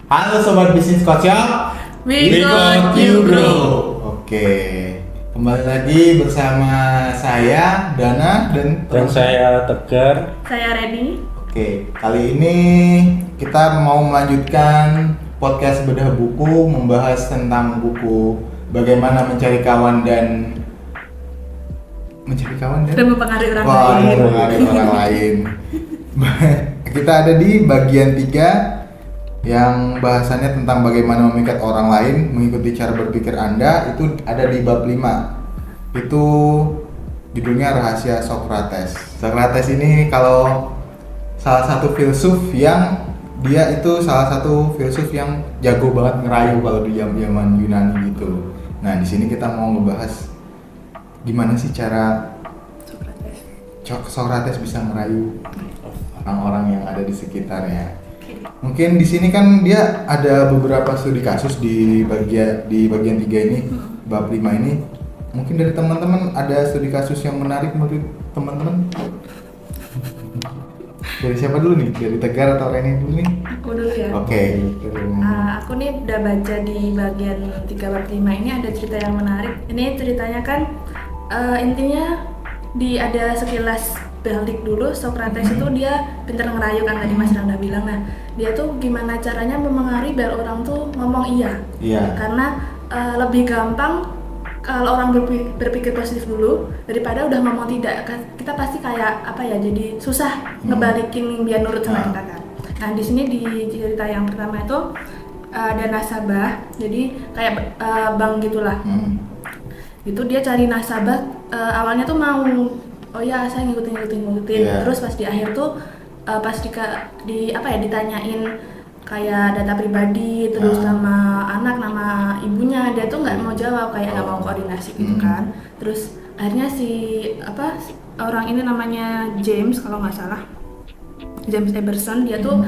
Halo Sobat Bisnis Kocok, We got you, bro. Oke, kembali lagi bersama saya Dana Dan saya Tegar. Saya Reni. Oke, kali ini kita mau melanjutkan podcast bedah buku, membahas tentang buku bagaimana mencari kawan dan mempengaruhi orang Wah, lain. mempengaruhi orang lain. Kita ada di bagian 3 yang bahasannya tentang bagaimana memikat orang lain mengikuti cara berpikir Anda. Itu ada di bab 5. Itu judulnya Rahasia Socrates. Socrates ini kalau salah satu filsuf yang dia itu salah satu filsuf yang jago banget ngerayu kalau di zaman Yunani gitu. Nah, di sini kita mau ngebahas gimana sih cara Socrates bisa merayu orang-orang yang ada di sekitarnya. Mungkin di sini kan dia ada beberapa studi kasus di bagian 3 ini, bab 5 ini. Mungkin dari teman-teman ada studi kasus yang menarik menurut teman-teman? Dari siapa dulu nih? Dari Tegar atau Reni dulu nih? Aku dulu ya. Oke. Aku nih udah baca di bagian 3 bab 5 ini ada cerita yang menarik. Ini ceritanya kan intinya ada sekilas balik dulu. Socrates itu dia pintar ngerayu kan, tadi Mas Randa bilang. Nah, dia tuh gimana caranya memengaruhi biar orang tuh ngomong iya. Karena lebih gampang kalau orang berpikir positif dulu daripada udah ngomong tidak. Kita pasti kayak jadi susah ngebalikin biar nurut sama kita kan. Nah, di sini di cerita yang pertama itu ada nasabah, jadi kayak bank gitulah. Itu dia cari nasabah, awalnya tuh mau saya ngikutin. Terus pas di akhir tuh pas ditanyain kayak data pribadi, terus nama anak, nama ibunya, dia tuh nggak mau jawab, kayak nggak mau koordinasi gitu kan. Terus akhirnya orang ini namanya James kalau nggak salah, James Eberson, dia tuh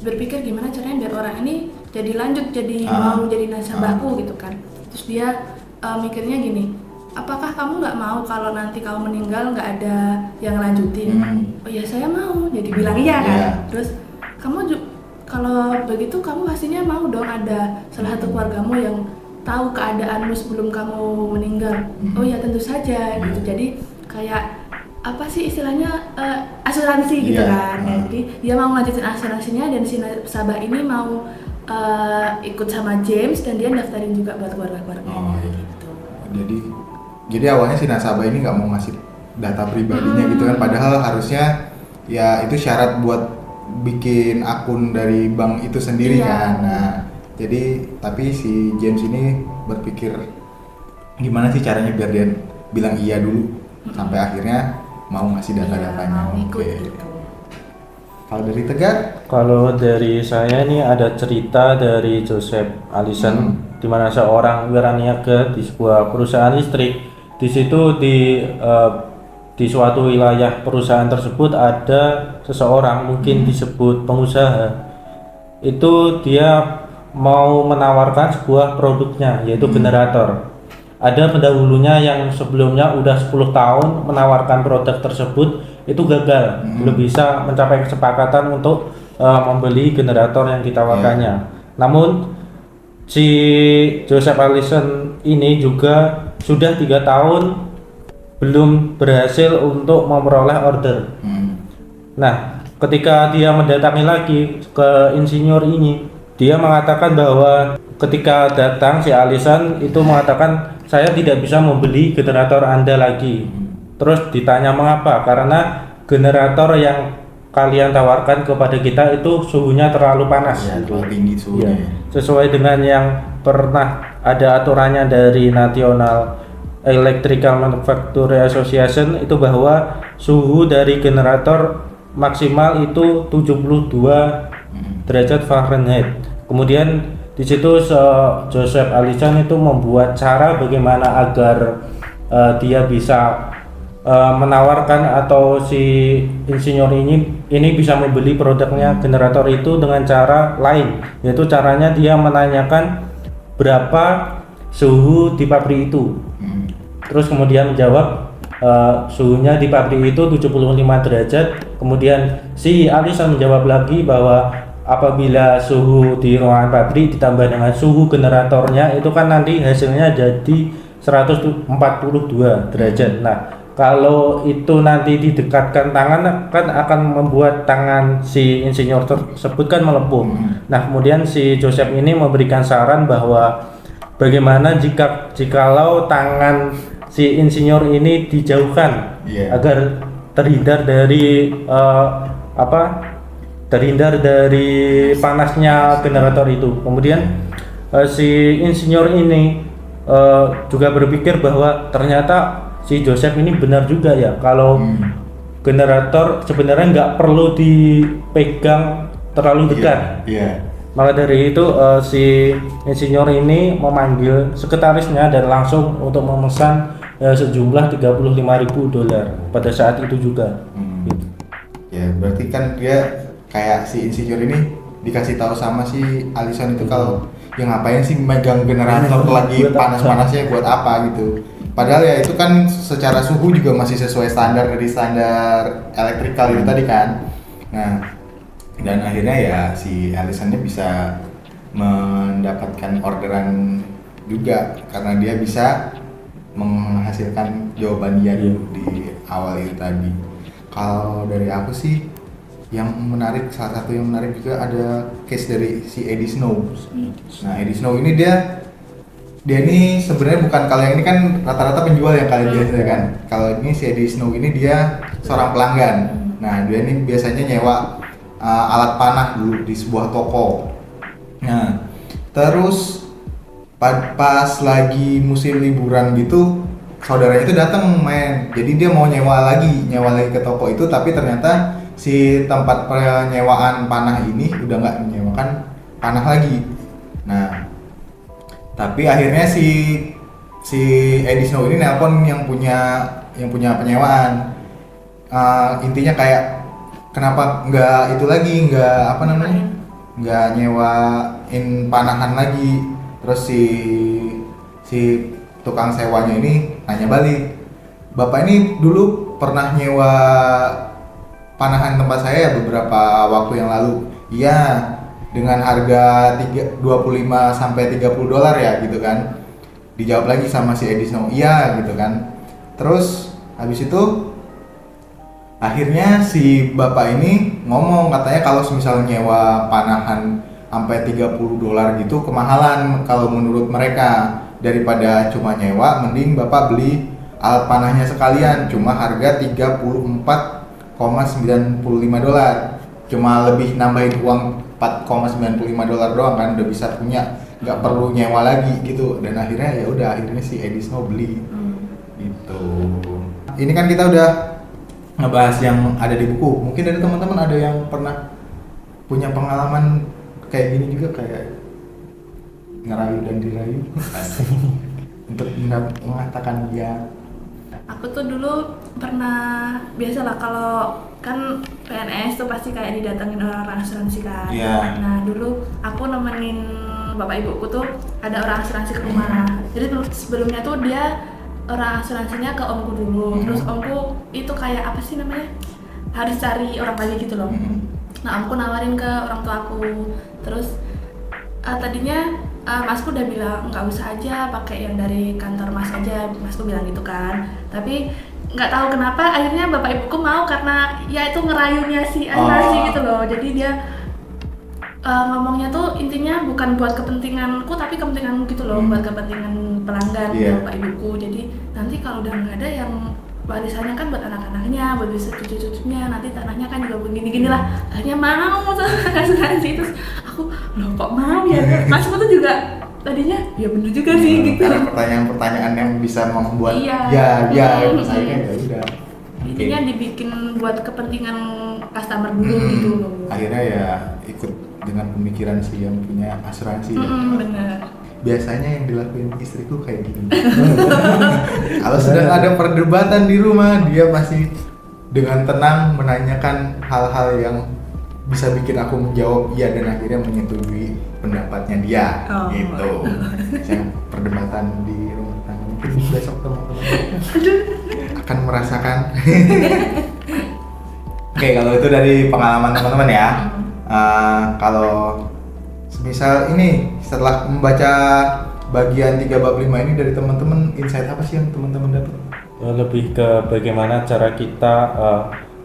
berpikir gimana caranya biar orang ini jadi mau jadi nasabahku gitu kan. Terus dia mikirnya gini, apakah kamu nggak mau kalau nanti kamu meninggal nggak ada yang lanjutin? Oh ya, saya mau. Jadi bilang iya kan. Terus kamu kalau begitu kamu pastinya mau dong ada salah satu keluargamu yang tahu keadaanmu sebelum kamu meninggal. Oh ya, tentu saja gitu. Jadi kayak apa sih istilahnya asuransi gitu kan. Jadi dia mau ngajutin asuransinya dan si nasabah ini mau ikut sama James dan dia daftarin juga buat keluarga-keluarganya gitu. Jadi awalnya si nasabah ini nggak mau ngasih data pribadinya gitu kan, padahal harusnya ya itu syarat buat bikin akun dari bank itu sendiri kan. Nah, jadi tapi si James ini berpikir gimana sih caranya biar dia bilang iya dulu sampai akhirnya mau ngasih data-datanya. Gitu. Kalau dari Tegar? Kalau dari saya nih ada cerita dari Joseph Allison, di mana seorang wiraniaga di sebuah perusahaan listrik. Di situ di suatu wilayah perusahaan tersebut ada seseorang, mungkin disebut pengusaha. Itu dia mau menawarkan sebuah produknya, yaitu generator. Ada pendahulunya yang sebelumnya udah 10 tahun menawarkan produk tersebut, itu gagal, belum bisa mencapai kesepakatan untuk membeli generator yang ditawarkannya. Namun si Joseph Allison ini juga sudah 3 tahun belum berhasil untuk memperoleh order. Nah, ketika dia mendatangi lagi ke insinyur ini, dia mengatakan bahwa ketika datang si Allison itu mengatakan, saya tidak bisa membeli generator Anda lagi. Terus ditanya mengapa? Karena generator yang kalian tawarkan kepada kita itu suhunya terlalu panas. Terlalu tinggi suhunya. Sesuai dengan yang pernah ada aturannya dari National Electrical Manufacturing Association itu bahwa suhu dari generator maksimal itu 72 derajat Fahrenheit. Kemudian di situ Joseph Allison itu membuat cara bagaimana agar dia bisa menawarkan atau si insinyur ini bisa membeli produknya generator itu dengan cara lain, yaitu caranya dia menanyakan berapa suhu di pabrik itu. Terus kemudian menjawab suhunya di pabrik itu 75 derajat. Kemudian si Allison menjawab lagi bahwa Apabila suhu di ruangan pabrik ditambah dengan suhu generatornya itu kan nanti hasilnya jadi 142 derajat. Nah, kalau itu nanti didekatkan tangan kan akan membuat tangan si insinyur tersebut kan melepuh. Nah, kemudian si Joseph ini memberikan saran bahwa bagaimana jikalau tangan si insinyur ini dijauhkan agar terhindar dari terhindar dari panasnya generator itu. Kemudian si insinyur ini juga berpikir bahwa ternyata si Joseph ini benar juga ya, kalau generator sebenarnya nggak perlu dipegang terlalu dekat. Maka dari itu si insinyur ini memanggil sekretarisnya dan langsung untuk memesan sejumlah $35.000 pada saat itu juga. Ya berarti kan dia kayak si insinyur ini dikasih tahu sama si Alison itu kalau ya ngapain sih megang generator lagi panas-panasnya buat apa gitu. Padahal ya itu kan secara suhu juga masih sesuai standar dari standar elektrikal itu tadi kan. Nah, dan akhirnya ya si Alison-nya bisa mendapatkan orderan juga karena dia bisa menghasilkan jawaban iya dulu di awal itu tadi. Kalau dari aku sih yang menarik, salah satu yang menarik juga ada case dari si Eddie Snow. Nah, Eddie Snow ini dia ini sebenarnya bukan, kalau yang ini kan rata-rata penjual yang kalian biasa kan. Kalau ini si Eddie Snow ini dia seorang pelanggan. Nah, dia ini biasanya nyewa alat panah dulu di sebuah toko. Nah, terus pas lagi musim liburan gitu, saudaranya itu datang main. Jadi dia mau nyewa lagi ke toko itu, tapi ternyata si tempat penyewaan panah ini udah nggak menyewakan panah lagi. Nah, tapi akhirnya si Eddie Snow ini nelpon yang punya penyewaan. Intinya kayak kenapa nggak itu lagi, nggak nyewain panahan lagi. Terus si tukang sewanya ini nanya balik, bapak ini dulu pernah nyewa panahan tempat saya beberapa waktu yang lalu. Iya, dengan harga $25 sampai $30 ya gitu kan. Dijawab lagi sama si Eddie Snow, iya gitu kan. Terus habis itu akhirnya si bapak ini ngomong, katanya kalau misalnya nyewa panahan sampai $30 gitu kemahalan kalau menurut mereka. Daripada cuma nyewa, mending bapak beli alat panahnya sekalian, cuma harga $34,95. Cuma lebih nambahin uang $4,95 doang kan, udah bisa punya, nggak perlu nyewa lagi gitu. Dan akhirnya akhirnya si Eddie Snow beli gitu. Ini kan kita udah ngebahas yang ada di buku. Mungkin dari teman-teman ada yang pernah punya pengalaman kayak gini juga, kayak ngerayu dan dirayu untuk mengatakan ya. Aku tuh dulu pernah, biasalah kalau kan PNS tuh pasti kayak didatengin orang asuransi kan. Nah dulu aku nemenin bapak ibuku tuh ada orang asuransi ke rumah. Jadi sebelumnya tuh dia orang asuransinya ke omku dulu. Terus omku itu kayak apa sih namanya, harus cari orang lagi gitu loh. Nah omku nawarin ke orang tua aku. Terus tadinya masku udah bilang nggak usah aja, pakai yang dari kantor mas aja, masku bilang gitu kan. Tapi nggak tahu kenapa akhirnya bapak ibuku mau, karena ya itu ngerayunya si asuransi gitu loh. Jadi dia ngomongnya tuh intinya bukan buat kepentinganku tapi kepentinganmu gitu loh, buat kepentingan pelanggan bapak ibuku. Jadi nanti kalau udah nggak ada, yang warisannya kan buat anak-anaknya, buat bisa cucu-cucunya, nanti tanahnya kan juga begini-gini lah. Akhirnya mau asuransi. Terus aku, loh kok mau ya? Masku tuh juga tadinya ya bener juga sih gitu. Karena pertanyaan-pertanyaan yang bisa membuat akhirnya ya udah. Intinya dibikin buat kepentingan customer dulu gitu loh. Akhirnya ya ikut dengan pemikiran si yang punya asuransi. Bener. Biasanya yang dilakuin istriku kayak gini. Kalau sedang ada perdebatan di rumah, dia masih dengan tenang menanyakan hal-hal yang bisa bikin aku menjawab iya dan akhirnya menyetujui pendapatnya dia gitu. Yang perdebatan di rumah tangga mungkin besok teman-teman akan merasakan. Oke, kalau itu dari pengalaman teman-teman ya. Kalau semisal ini setelah membaca bagian 3 bab 5 ini dari teman-teman, insight apa sih yang teman-teman dapat? Lebih ke bagaimana cara kita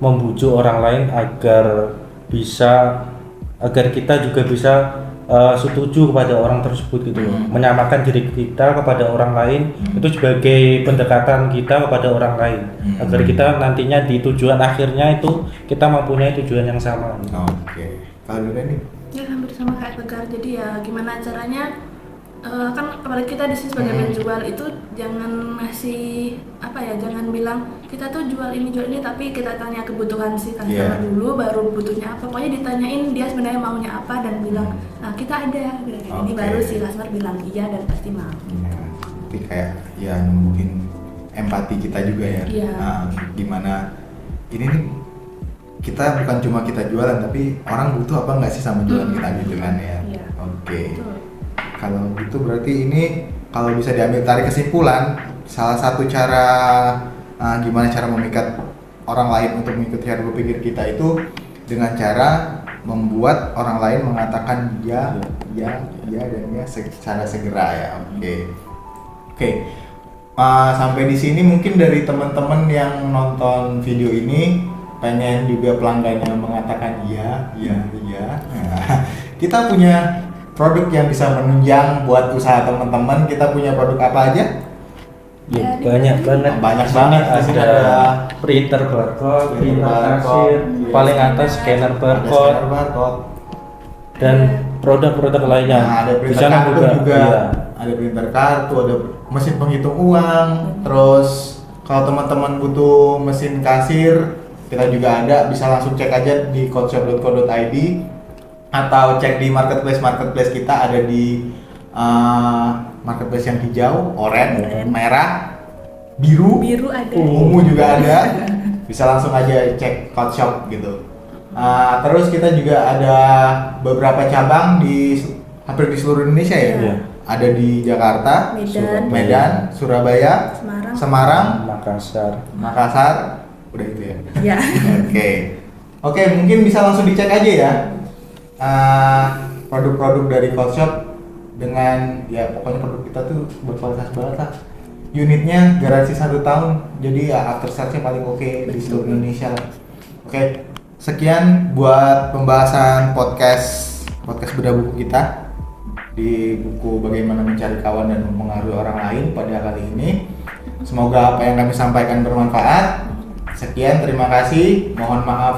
membujuk orang lain agar kita juga bisa setuju kepada orang tersebut gitu loh. Menyamakan diri kita kepada orang lain itu sebagai pendekatan kita kepada orang lain agar kita nantinya di tujuan akhirnya itu kita mempunyai tujuan yang sama. Oke. Kalau dulu nih Ya hampir sama kayak Tegar. Jadi ya gimana caranya kan apalagi kita di sini sebagai penjual itu jangan ngasih apa ya, jangan bilang kita tuh jual ini tapi kita tanya kebutuhan si customer dulu baru butuhnya apa. Pokoknya ditanyain dia sebenarnya maunya apa dan bilang nah kita ada ini baru si customer bilang iya dan pasti mau. ya, tapi kayak ya numbuhin empati kita juga ya. Iya. Gimana ini nih kita bukan cuma kita jualan tapi orang butuh apa nggak sih sama jualan kita gitu kan ya. Iya. Oke. Betul. Kalau gitu berarti ini kalau bisa diambil tarik kesimpulan, salah satu cara gimana cara memikat orang lain untuk mengikuti cara berpikir kita itu dengan cara membuat orang lain mengatakan ya dan ya secara segera ya. Oke. Sampai di sini mungkin dari teman-teman yang nonton video ini pengen juga pelanggannya mengatakan iya. Nah, kita punya produk yang bisa menunjang buat usaha teman-teman. Kita punya produk apa aja? Ya, banyak banget. Banyak banget. Di sini Ada ada printer barcode, printer barcode, kasir, yes. paling atas scanner ada barcode scanner barcode. dan produk-produk lainnya. Nah, ada Di printer sana kartu juga. iya. Ada printer kartu, ada mesin penghitung uang. Terus kalau teman-teman butuh mesin kasir, kita juga ada. Bisa langsung cek aja di codeshop.co.id atau cek di marketplace kita ada di marketplace yang hijau, oranye, merah, biru ada. ungu juga ada. Bisa langsung aja cek Codeshop gitu. Terus kita juga ada beberapa cabang di hampir di seluruh Indonesia ya. Iya. Ada di Jakarta, Medan, Surabaya, Semarang, Makassar, udah itu ya. Ya. Oke, mungkin bisa langsung dicek aja ya. Produk-produk dari Codeshop dengan ya pokoknya produk kita tuh berkualitas banget lah. Unitnya garansi 1 tahun, jadi ya after sales-nya paling oke di seluruh Indonesia lah. Oke, sekian buat pembahasan podcast Bedah Buku kita di buku Bagaimana Mencari Kawan dan Mempengaruhi Orang Lain pada kali ini. Semoga apa yang kami sampaikan bermanfaat. Sekian, terima kasih. Mohon maaf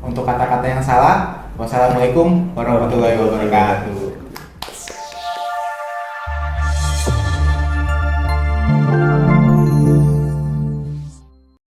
untuk kata-kata yang salah. Wassalamualaikum warahmatullahi wabarakatuh.